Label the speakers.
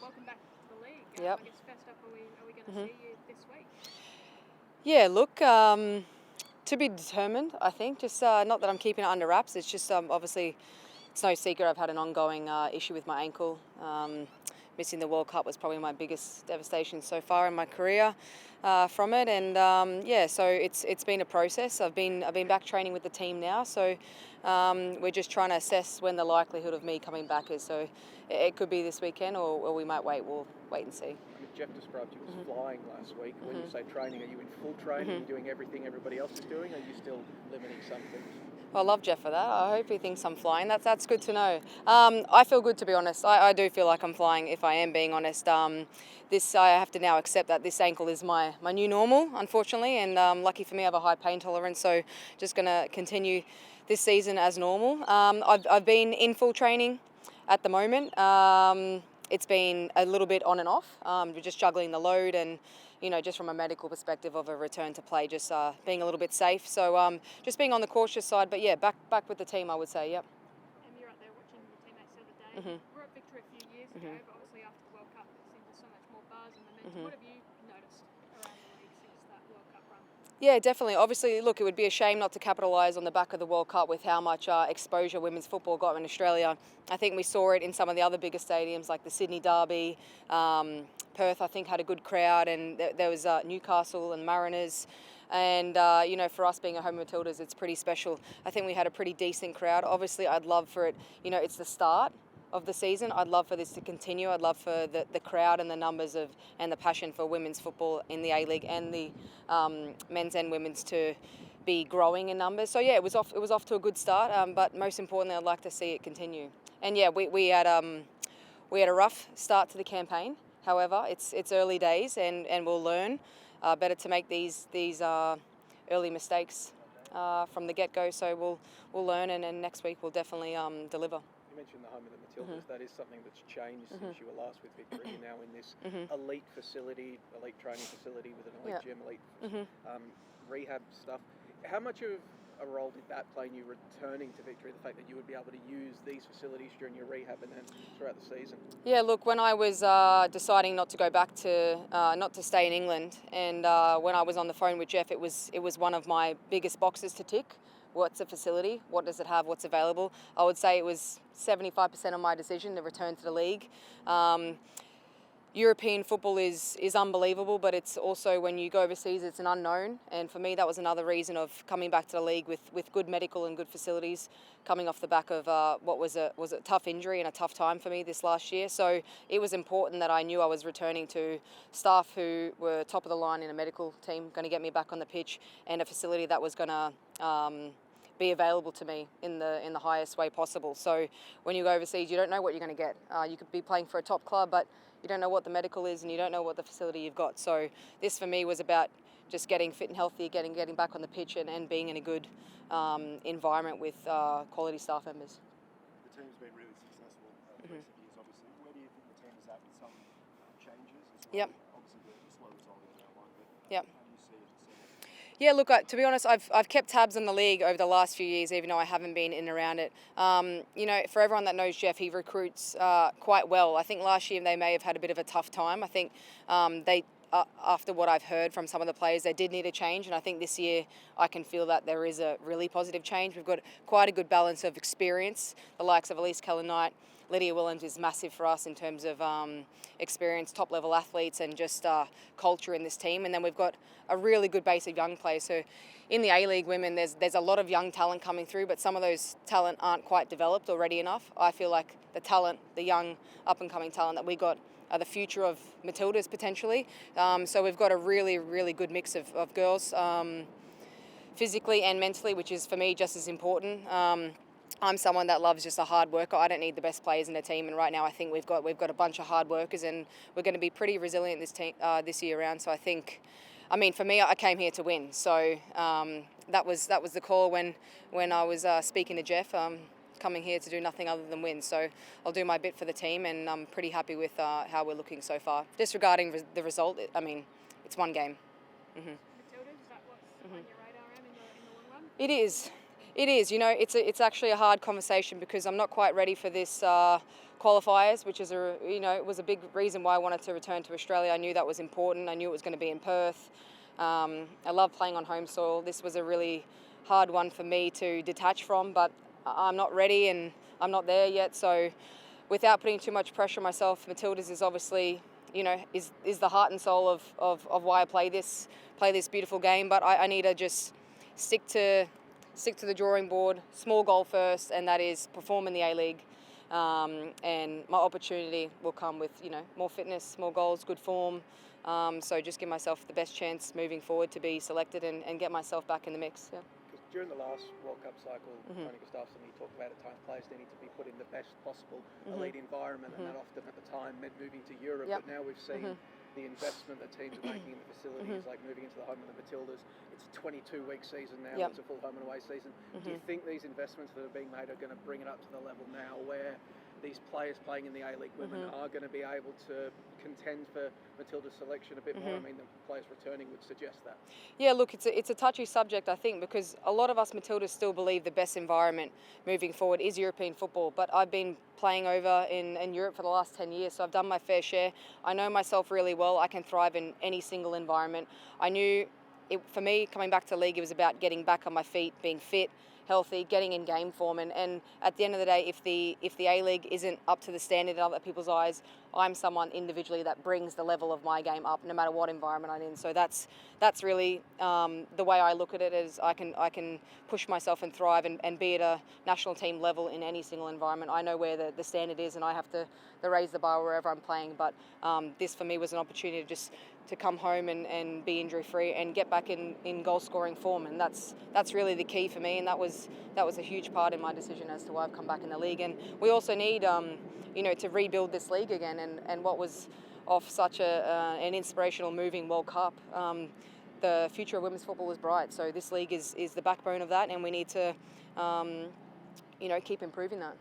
Speaker 1: welcome back to the league.
Speaker 2: Yep.
Speaker 1: I guess first up, are we going to see you this week?
Speaker 2: Yeah, look, to be determined, I think. Just not that I'm keeping it under wraps. It's just obviously it's no secret I've had an ongoing issue with my ankle. Missing the World Cup was probably my biggest devastation so far in my career from it, and so it's been a process. I've been back training with the team now, so we're just trying to assess when the likelihood of me coming back is. So it could be this weekend, or we might wait. We'll wait and see.
Speaker 3: I mean, Jeff described you as flying last week. When you say training, are you in full training? Are you doing everything everybody else is doing? Or are you still limiting some things?
Speaker 2: Well, I love Jeff for that. I hope he thinks I'm flying. That's good to know. I feel good, to be honest. I do feel like I'm flying, if I am being honest. I have to now accept that this ankle is my new normal, unfortunately, and lucky for me, I have a high pain tolerance, so just going to continue this season as normal. I've been in full training at the moment. It's been a little bit on and off. We're just juggling the load and, just from a medical perspective of a return to play, just being a little bit safe. So just being on the cautious side, but yeah, back with the team, I would say, yep.
Speaker 1: And you're out there watching your teammates the other day. We're at Victory a few years ago, but obviously after the World Cup, there seems so much more buzz and momentum. What have you noticed around the league since that World Cup run?
Speaker 2: Yeah, definitely. Obviously, look, it would be a shame not to capitalise on the back of the World Cup with how much exposure women's football got in Australia. I think we saw it in some of the other bigger stadiums like the Sydney Derby. Perth, I think, had a good crowd, and there was Newcastle and Mariners. And, for us being a home Matildas, it's pretty special. I think we had a pretty decent crowd. Obviously, I'd love for it, it's the start of the season. I'd love for this to continue. I'd love for the crowd and the numbers and the passion for women's football in the A-League and the men's and women's to be growing in numbers. So yeah, it was off to a good start. But most importantly, I'd like to see it continue. And yeah, we had a rough start to the campaign. However, it's early days, and we'll learn. Better to make these early mistakes from the get-go. So we'll learn, and next week we'll definitely deliver.
Speaker 3: You mentioned the home of the Matildas. That is something that's changed since you were last with Victory. You're now in this elite facility, elite training facility with an elite gym, elite rehab stuff. How much of a role did that play in you returning to Victory, the fact that you would be able to use these facilities during your rehab and then throughout the season? Yeah,
Speaker 2: look, when I was deciding not to go back to, not to stay in England, and when I was on the phone with Jeff, it was one of my biggest boxes to tick. What's a facility? What does it have? What's available? I would say it was 75% of my decision to return to the league. European football is unbelievable, but it's also, when you go overseas, it's an unknown. And for me, that was another reason of coming back to the league with good medical and good facilities, coming off the back of what was a tough injury and a tough time for me this last year. So it was important that I knew I was returning to staff who were top of the line in a medical team, going to get me back on the pitch, and a facility that was going to be available to me in the highest way possible. So when you go overseas, you don't know what you're going to get. You could be playing for a top club, but you don't know what the medical is, and you don't know what the facility you've got. So this for me was about just getting fit and healthy, getting back on the pitch, and being in a good environment with quality staff members.
Speaker 4: The team's been really successful in recent years, obviously. Where do you think the team is at with some changes as well?
Speaker 2: Yep.
Speaker 4: Obviously the slow result in that one, but
Speaker 2: Yep.
Speaker 4: how do you see it?
Speaker 2: Yeah, look, to be honest, I've kept tabs on the league over the last few years, even though I haven't been in and around it. For everyone that knows Jeff, he recruits quite well. I think last year they may have had a bit of a tough time. I think after what I've heard from some of the players, they did need a change, and I think this year I can feel that there is a really positive change. We've got quite a good balance of experience. The likes of Elise Keller-Knight, Lydia Williams is massive for us in terms of experience, top-level athletes, and just culture in this team. And then we've got a really good base of young players. So in the A-League women, there's a lot of young talent coming through, but some of those talent aren't quite developed or ready enough. I feel like the young up-and-coming talent that we got are the future of Matildas potentially. So we've got a really, really good mix of girls, physically and mentally, which is for me just as important. I'm someone that loves just a hard worker. I don't need the best players in the team, and right now I think we've got a bunch of hard workers, and we're going to be pretty resilient this year round. So I think, for me, I came here to win. So that was the call when I was speaking to Jeff. Coming here to do nothing other than win. So I'll do my bit for the team, and I'm pretty happy with how we're looking so far. Disregarding the result, it's one game.
Speaker 1: Matildas, is that what's on your radar in the long run?
Speaker 2: It is. It is. It's actually a hard conversation because I'm not quite ready for this qualifiers, which is it was a big reason why I wanted to return to Australia. I knew that was important. I knew it was going to be in Perth. I love playing on home soil. This was a really hard one for me to detach from, but I'm not ready and I'm not there yet. So without putting too much pressure on myself, Matildas is obviously, is the heart and soul of why I play this beautiful game. But I need to just stick to the drawing board, small goal first, and that is perform in the A-League. And my opportunity will come with, more fitness, more goals, good form. So just give myself the best chance moving forward to be selected and get myself back in the mix. Yeah.
Speaker 3: During the last World Cup cycle, Tony Gustafsson, he talked about at times players needing to be put in the best possible elite environment, and that often at the time meant moving to Europe.
Speaker 2: Yep.
Speaker 3: But now we've seen the investment that teams are making in the facilities, like moving into the home of the Matildas. It's a 22-week season now.
Speaker 2: Yep.
Speaker 3: It's a full home and away season. Do you think these investments that are being made are going to bring it up to the level now where these players playing in the A-League women are going to be able to contend for Matilda's selection a bit more? I mean, the players returning would suggest that.
Speaker 2: Yeah, look, it's a touchy subject, I think, because a lot of us Matildas still believe the best environment moving forward is European football. But I've been playing over in Europe for the last 10 years, so I've done my fair share. I know myself really well. I can thrive in any single environment. I knew, for me, coming back to league, it was about getting back on my feet, being fit, healthy, getting in game form, and at the end of the day, if the A-League isn't up to the standard in other people's eyes, I'm someone individually that brings the level of my game up, no matter what environment I'm in. So that's really the way I look at it. Is I can push myself and thrive and be at a national team level in any single environment. I know where the standard is, and I have to raise the bar wherever I'm playing. But this for me was an opportunity to come home and be injury free and get back in goal scoring form, and that's really the key for me, and that was a huge part in my decision as to why I've come back in the league. And we also need to rebuild this league again, and what was off such an inspirational moving World Cup, the future of women's football is bright. So this league is the backbone of that, and we need to keep improving that.